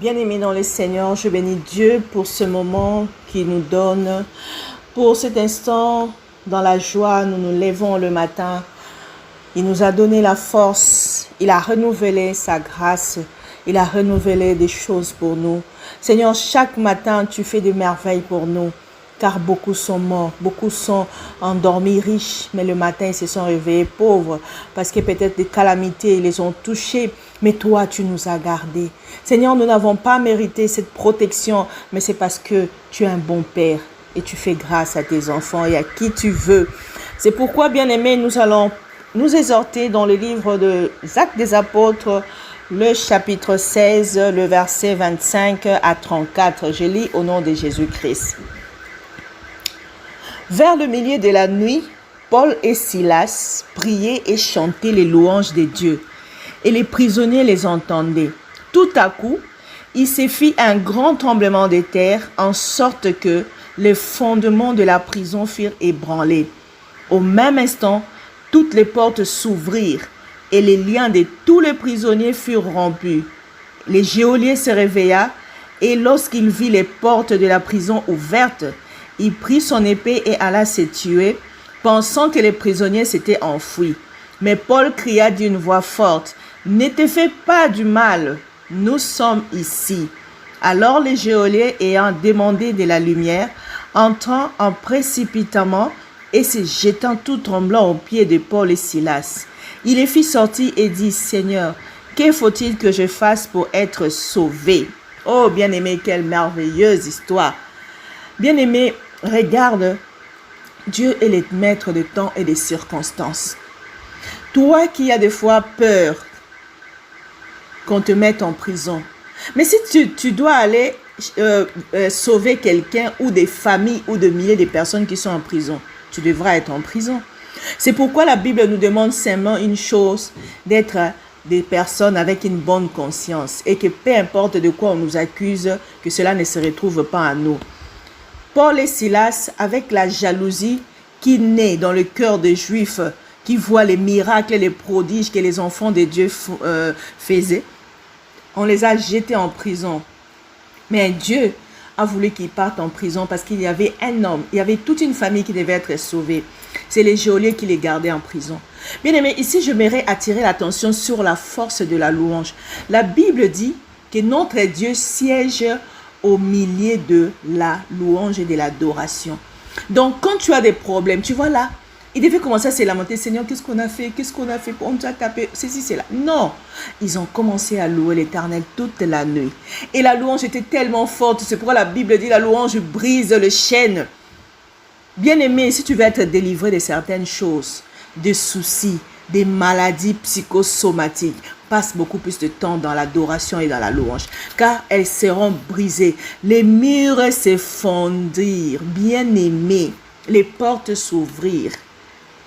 Bien-aimés dans le Seigneur, je bénis Dieu pour ce moment qu'il nous donne, pour cet instant dans la joie. Nous nous levons le matin. Il nous a donné la force, il a renouvelé sa grâce, il a renouvelé des choses pour nous. Seigneur, chaque matin, tu fais des merveilles pour nous, car beaucoup sont morts, beaucoup sont endormis riches, mais le matin, ils se sont réveillés pauvres, parce que peut-être des calamités les ont touchés, mais toi, tu nous as gardés. Seigneur, nous n'avons pas mérité cette protection, mais c'est parce que tu es un bon Père et tu fais grâce à tes enfants et à qui tu veux. C'est pourquoi, bien-aimés, nous allons nous exhorter dans le livre des Actes des Apôtres, le chapitre 16, le verset 25 à 34. Je lis au nom de Jésus-Christ. Vers le milieu de la nuit, Paul et Silas priaient et chantaient les louanges de Dieu, et les prisonniers les entendaient. Tout à coup, il se fit un grand tremblement de terre, en sorte que les fondements de la prison furent ébranlés. Au même instant, toutes les portes s'ouvrirent et les liens de tous les prisonniers furent rompus. Le geôlier se réveilla et lorsqu'il vit les portes de la prison ouvertes, il prit son épée et alla se tuer, pensant que les prisonniers s'étaient enfuis. Mais Paul cria d'une voix forte, « Ne te fais pas du mal, nous sommes ici. » Alors le geôlier, ayant demandé de la lumière, entrant en précipitamment et se jetant tout tremblant aux pieds de Paul et Silas. Il les fit sortir et dit, « Seigneur, que faut-il que je fasse pour être sauvé? » Oh, bien-aimé, quelle merveilleuse histoire! Bien-aimé, regarde, Dieu est le maître de temps et des circonstances. Toi qui as des fois peur qu'on te mette en prison, mais si tu dois aller sauver quelqu'un ou des familles ou de milliers de personnes qui sont en prison, tu devras être en prison. C'est pourquoi la Bible nous demande seulement une chose, d'être des personnes avec une bonne conscience et que peu importe de quoi on nous accuse, que cela ne se retrouve pas en nous. Paul et Silas, avec la jalousie qui naît dans le cœur des Juifs, qui voient les miracles et les prodiges que les enfants de Dieu faisaient, on les a jetés en prison. Mais Dieu a voulu qu'ils partent en prison parce qu'il y avait un homme, il y avait toute une famille qui devait être sauvée. C'est les geôliers qui les gardaient en prison. Bien aimé, ici j'aimerais attirer l'attention sur la force de la louange. La Bible dit que notre Dieu siège au milieu de la louange et de l'adoration. Donc quand tu as des problèmes, tu vois là, ils devaient commencer à se lamenter, Seigneur, qu'est-ce qu'on a fait? Qu'est-ce qu'on a fait? On nous a tapé, ceci, cela. Non, ils ont commencé à louer l'Éternel toute la nuit. Et la louange était tellement forte, c'est pourquoi la Bible dit la louange brise le chêne. Bien-aimé, si tu veux être délivré de certaines choses, des soucis, des maladies psychosomatiques, passe beaucoup plus de temps dans l'adoration et dans la louange, car elles seront brisées. Les murs s'effondirent, bien-aimés, les portes s'ouvrirent.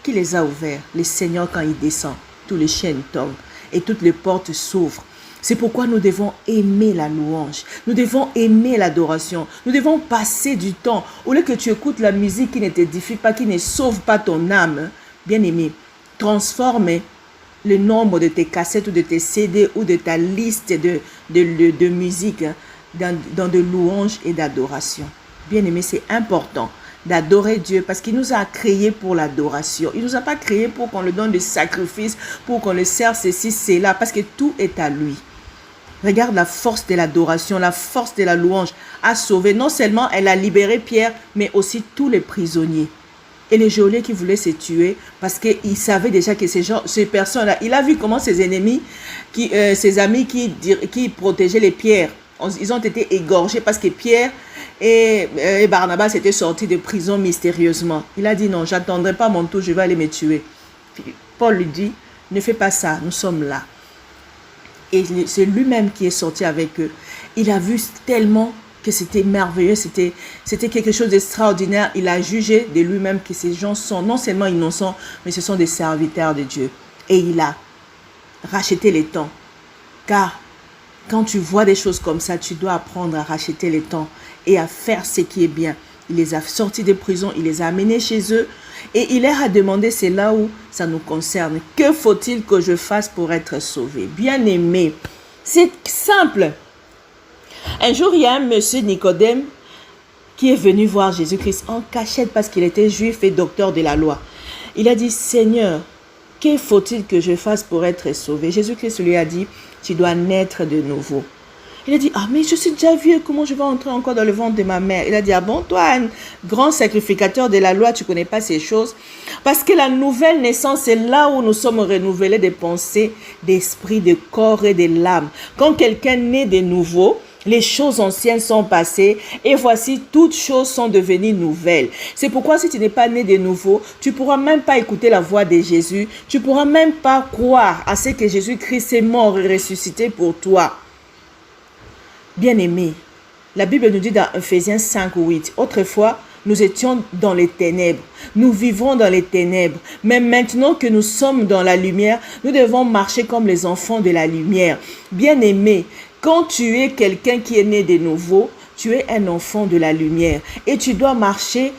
Qui les a ouverts? Le Seigneur, quand il descend, tous les chaînes tombent et toutes les portes s'ouvrent. C'est pourquoi nous devons aimer la louange. Nous devons aimer l'adoration. Nous devons passer du temps. Au lieu que tu écoutes la musique qui ne t'édifie pas, qui ne sauve pas ton âme, bien-aimé, transforme le nombre de tes cassettes ou de tes CD ou de ta liste de musique dans de louanges et d'adoration. Bien-aimé, c'est important d'adorer Dieu parce qu'il nous a créés pour l'adoration. Il ne nous a pas créés pour qu'on le donne des sacrifices, pour qu'on le serve ceci, cela, parce que tout est à lui. Regarde la force de l'adoration, la force de la louange a sauvé. Non seulement elle a libéré Pierre, mais aussi tous les prisonniers. Et les geôliers qui voulaient se tuer parce qu'il savait déjà que ces personnes-là, il a vu comment ses ennemis, ses amis qui protégeaient les pierres, ils ont été égorgés parce que Pierre et Barnabas étaient sortis de prison mystérieusement. Il a dit non, j'attendrai pas mon tour, je vais aller me tuer. Puis Paul lui dit, ne fais pas ça, nous sommes là. Et c'est lui-même qui est sorti avec eux. Il a vu tellement que c'était merveilleux, c'était quelque chose d'extraordinaire. Il a jugé de lui-même que ces gens sont non seulement innocents, mais ce sont des serviteurs de Dieu. Et il a racheté les temps. Car quand tu vois des choses comme ça, tu dois apprendre à racheter les temps et à faire ce qui est bien. Il les a sortis de prison, il les a amenés chez eux et il leur a demandé, c'est là où ça nous concerne. Que faut-il que je fasse pour être sauvé? Bien-aimé, c'est simple. Un jour, il y a un monsieur Nicodème qui est venu voir Jésus-Christ en cachette parce qu'il était juif et docteur de la loi. Il a dit, Seigneur, que faut-il que je fasse pour être sauvé? Jésus-Christ lui a dit, tu dois naître de nouveau. Il a dit, ah mais je suis déjà vieux, comment je vais entrer encore dans le ventre de ma mère? Il a dit, ah bon, toi, un grand sacrificateur de la loi, tu ne connais pas ces choses? Parce que la nouvelle naissance, c'est là où nous sommes renouvelés des pensées, d'esprit, de corps et de l'âme. Quand quelqu'un naît de nouveau, les choses anciennes sont passées et voici, toutes choses sont devenues nouvelles. C'est pourquoi si tu n'es pas né de nouveau, tu ne pourras même pas écouter la voix de Jésus. Tu ne pourras même pas croire à ce que Jésus-Christ est mort et ressuscité pour toi. Bien-aimés, la Bible nous dit dans Ephésiens 5:8, autrefois, nous étions dans les ténèbres, nous vivons dans les ténèbres, mais maintenant que nous sommes dans la lumière, nous devons marcher comme les enfants de la lumière. Bien-aimés, quand tu es quelqu'un qui est né de nouveau, tu es un enfant de la lumière et tu dois marcher,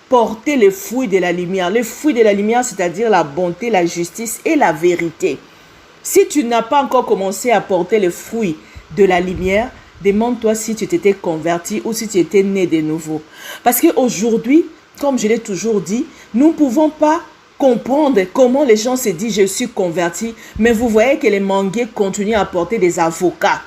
porter les fruits de la lumière. Les fruits de la lumière, c'est-à-dire la bonté, la justice et la vérité. Si tu n'as pas encore commencé à porter les fruits de la lumière, demande-toi si tu t'étais converti ou si tu étais né de nouveau. Parce qu'aujourd'hui, comme je l'ai toujours dit, nous ne pouvons pas comprendre comment les gens se disent « je suis converti », mais vous voyez que les manguiers continuent à porter des avocats.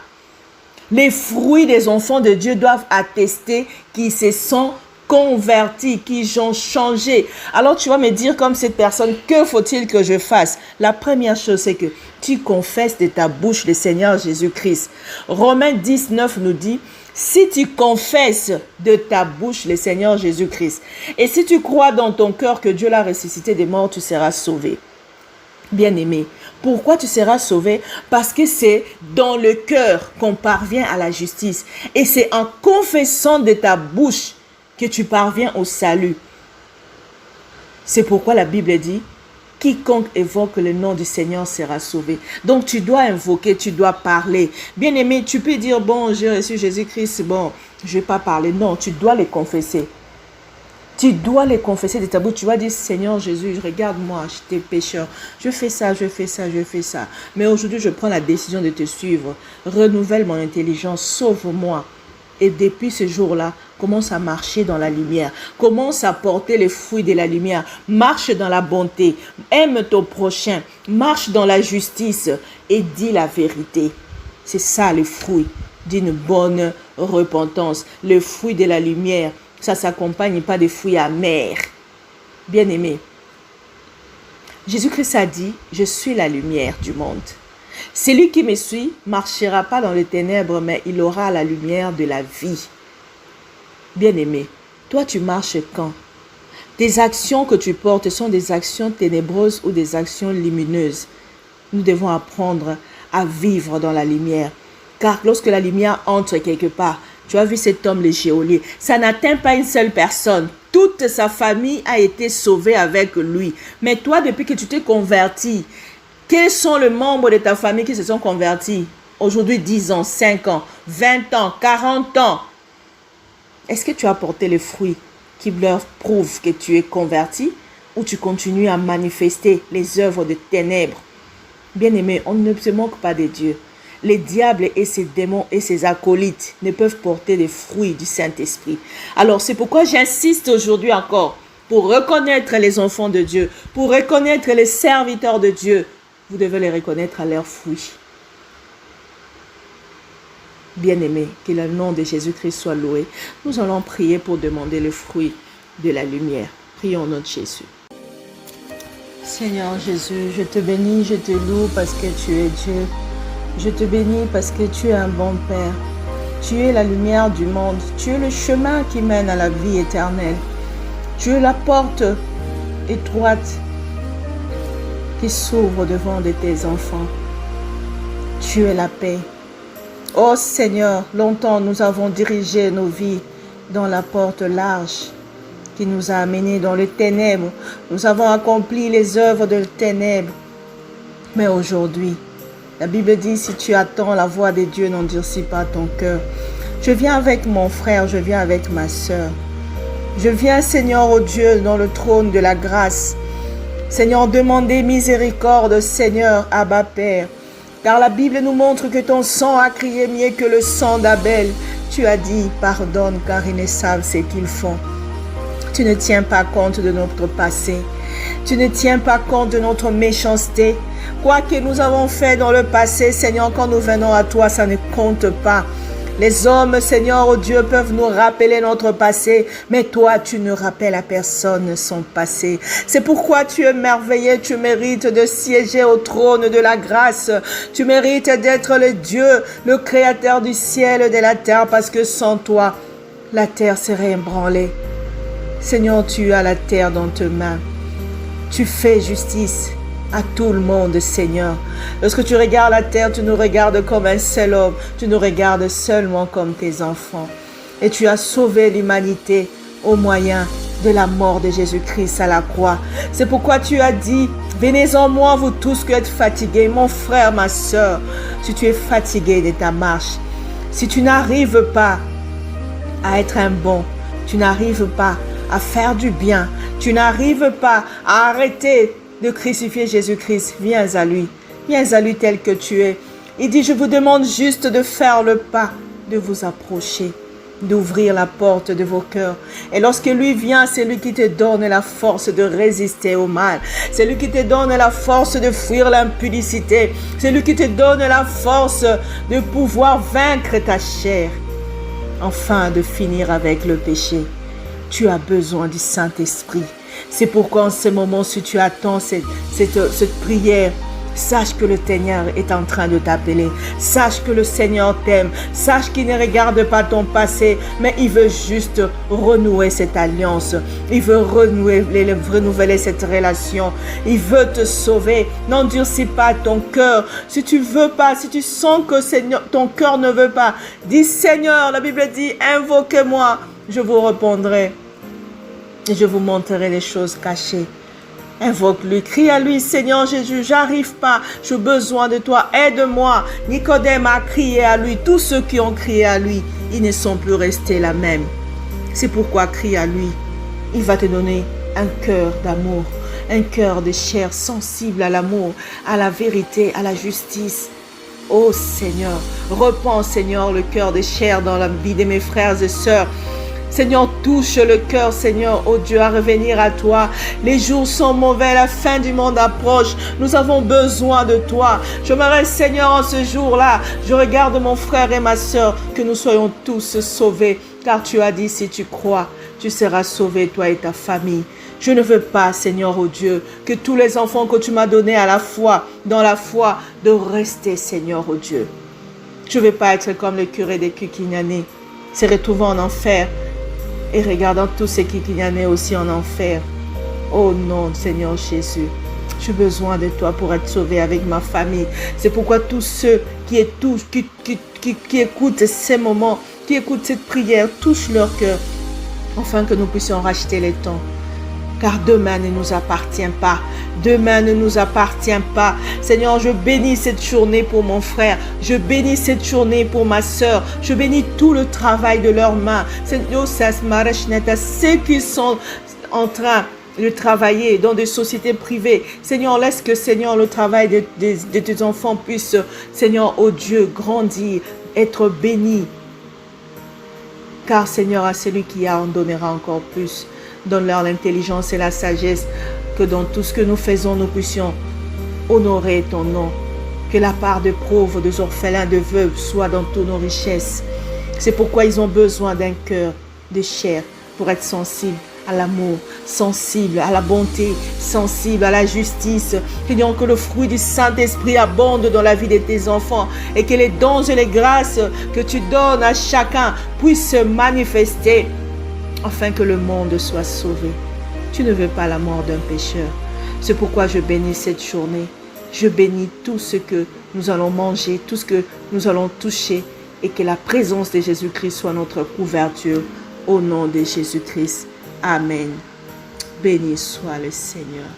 Les fruits des enfants de Dieu doivent attester qu'ils se sont convertis, qu'ils ont changé. Alors tu vas me dire comme cette personne, que faut-il que je fasse? La première chose, c'est que tu confesses de ta bouche le Seigneur Jésus-Christ. Romains 19 nous dit, si tu confesses de ta bouche le Seigneur Jésus-Christ et si tu crois dans ton cœur que Dieu l'a ressuscité des morts, tu seras sauvé. Bien-aimé, pourquoi tu seras sauvé? Parce que c'est dans le cœur qu'on parvient à la justice et c'est en confessant de ta bouche que tu parviens au salut. C'est pourquoi la Bible dit, quiconque évoque le nom du Seigneur sera sauvé. Donc tu dois invoquer, tu dois parler. Bien-aimé, tu peux dire, bon, j'ai reçu Jésus-Christ, bon, je ne vais pas parler. Non, tu dois les confesser. Tu dois les confesser de ta bouche. Tu vas dire, Seigneur Jésus, regarde-moi, j'étais pécheur. Je fais ça, je fais ça, je fais ça. Mais aujourd'hui, je prends la décision de te suivre. Renouvelle mon intelligence, sauve-moi. Et depuis ce jour-là, commence à marcher dans la lumière. Commence à porter les fruits de la lumière. Marche dans la bonté. Aime ton prochain. Marche dans la justice. Et dis la vérité. C'est ça le fruit d'une bonne repentance. Le fruit de la lumière. Ça ne s'accompagne pas des fruits amers. Bien-aimé, Jésus-Christ a dit, je suis la lumière du monde. Celui qui me suit marchera pas dans les ténèbres, mais il aura la lumière de la vie. Bien-aimé, toi tu marches quand? Tes actions que tu portes sont des actions ténébreuses ou des actions lumineuses. Nous devons apprendre à vivre dans la lumière. Car lorsque la lumière entre quelque part, tu as vu cet homme, le geôlier, ça n'atteint pas une seule personne. Toute sa famille a été sauvée avec lui. Mais toi, depuis que tu t'es converti, quels sont les membres de ta famille qui se sont convertis? Aujourd'hui, 10 ans, 5 ans, 20 ans, 40 ans. Est-ce que tu as porté les fruits qui leur prouvent que tu es converti ou tu continues à manifester les œuvres de ténèbres? Bien-aimé, on ne se moque pas de Dieu. Les diables et ses démons et ses acolytes ne peuvent porter les fruits du Saint-Esprit. Alors, c'est pourquoi j'insiste aujourd'hui encore pour reconnaître les enfants de Dieu, pour reconnaître les serviteurs de Dieu. Vous devez les reconnaître à leurs fruits. Bien-aimés, que le nom de Jésus-Christ soit loué. Nous allons prier pour demander le fruit de la lumière. Prions au nom de Jésus. Seigneur Jésus, je te bénis, je te loue parce que tu es Dieu. Je te bénis parce que tu es un bon Père. Tu es la lumière du monde. Tu es le chemin qui mène à la vie éternelle. Tu es la porte étroite qui s'ouvre devant de tes enfants. Tu es la paix. Oh Seigneur, longtemps nous avons dirigé nos vies dans la porte large qui nous a amenés dans les ténèbres. Nous avons accompli les œuvres de ténèbres. Mais aujourd'hui, la Bible dit, si tu attends la voix de Dieu, n'endurcis pas ton cœur. Je viens avec mon frère, je viens avec ma sœur. Je viens, Seigneur, au Dieu, dans le trône de la grâce. Seigneur, demandez miséricorde, Seigneur, Abba Père. Car la Bible nous montre que ton sang a crié mieux que le sang d'Abel. Tu as dit, pardonne car ils ne savent ce qu'ils font. Tu ne tiens pas compte de notre passé. Tu ne tiens pas compte de notre méchanceté. Quoi que nous avons fait dans le passé, Seigneur, quand nous venons à toi, ça ne compte pas. Les hommes, Seigneur, oh Dieu, peuvent nous rappeler notre passé, mais toi, tu ne rappelles à personne son passé. C'est pourquoi tu es merveilleux, tu mérites de siéger au trône de la grâce. Tu mérites d'être le Dieu, le créateur du ciel et de la terre, parce que sans toi, la terre serait ébranlée. Seigneur, tu as la terre dans tes mains. Tu fais justice à tout le monde, Seigneur. Lorsque tu regardes la terre, tu nous regardes comme un seul homme. Tu nous regardes seulement comme tes enfants. Et tu as sauvé l'humanité au moyen de la mort de Jésus-Christ à la croix. C'est pourquoi tu as dit, venez en moi, vous tous qui êtes fatigués, mon frère, ma soeur. Si tu es fatigué de ta marche, si tu n'arrives pas à être un bon, tu n'arrives pas à faire du bien, tu n'arrives pas à arrêter de crucifier Jésus-Christ, viens à lui tel que tu es. Il dit, je vous demande juste de faire le pas, de vous approcher, d'ouvrir la porte de vos cœurs. Et lorsque lui vient, c'est lui qui te donne la force de résister au mal. C'est lui qui te donne la force de fuir l'impudicité. C'est lui qui te donne la force de pouvoir vaincre ta chair. Enfin, de finir avec le péché. Tu as besoin du Saint-Esprit. C'est pourquoi en ce moment, si tu attends cette prière, sache que le Seigneur est en train de t'appeler. Sache que le Seigneur t'aime. Sache qu'il ne regarde pas ton passé, mais il veut juste renouer cette alliance. Il veut renouveler cette relation. Il veut te sauver. N'endurcis pas ton cœur. Si tu veux pas, si tu sens que Seigneur, ton cœur ne veut pas, dis Seigneur, la Bible dit, invoquez-moi, je vous répondrai. Et je vous montrerai les choses cachées. Invoque-lui, crie à lui, Seigneur Jésus, j'arrive pas, j'ai besoin de toi, aide-moi. Nicodème a crié à lui, tous ceux qui ont crié à lui, ils ne sont plus restés là même. C'est pourquoi crie à lui, il va te donner un cœur d'amour, un cœur de chair sensible à l'amour, à la vérité, à la justice. Oh Seigneur, repends Seigneur le cœur de chair dans la vie de mes frères et sœurs. Seigneur, touche le cœur, Seigneur, oh Dieu, à revenir à toi. Les jours sont mauvais, la fin du monde approche. Nous avons besoin de toi. J'aimerais, Seigneur, en ce jour-là, je regarde mon frère et ma soeur, que nous soyons tous sauvés. Car tu as dit, si tu crois, tu seras sauvé, toi et ta famille. Je ne veux pas, Seigneur, oh Dieu, que tous les enfants que tu m'as donnés à la foi, dans la foi, de rester, Seigneur, oh Dieu. Je ne veux pas être comme le curé des Kukinyané, se retrouver en enfer, et regardant tous ces Kikinyané aussi en enfer. Oh non, Seigneur Jésus, j'ai besoin de toi pour être sauvé avec ma famille. C'est pourquoi tous ceux qui écoutent ces moments, qui écoutent cette prière, touchent leur cœur, afin que nous puissions racheter les temps. Car demain ne nous appartient pas. Demain ne nous appartient pas. Seigneur, je bénis cette journée pour mon frère. Je bénis cette journée pour ma soeur. Je bénis tout le travail de leurs mains. Seigneur, ceux qui sont en train de travailler dans des sociétés privées. Seigneur, laisse que, Seigneur, le travail de tes enfants puisse, Seigneur, oh Dieu, grandir, être béni. Car, Seigneur, à celui qui a, on donnera encore plus. Donne-leur l'intelligence et la sagesse, que dans tout ce que nous faisons, nous puissions honorer ton nom. Que la part de pauvres, des orphelins, de veuves soit dans toutes nos richesses. C'est pourquoi ils ont besoin d'un cœur de chair pour être sensibles à l'amour, sensibles à la bonté, sensibles à la justice. Seigneur, que le fruit du Saint-Esprit abonde dans la vie de tes enfants et que les dons et les grâces que tu donnes à chacun puissent se manifester afin que le monde soit sauvé. Tu ne veux pas la mort d'un pécheur. C'est pourquoi je bénis cette journée. Je bénis tout ce que nous allons manger, tout ce que nous allons toucher, et que la présence de Jésus-Christ soit notre couverture. Au nom de Jésus-Christ. Amen. Béni soit le Seigneur.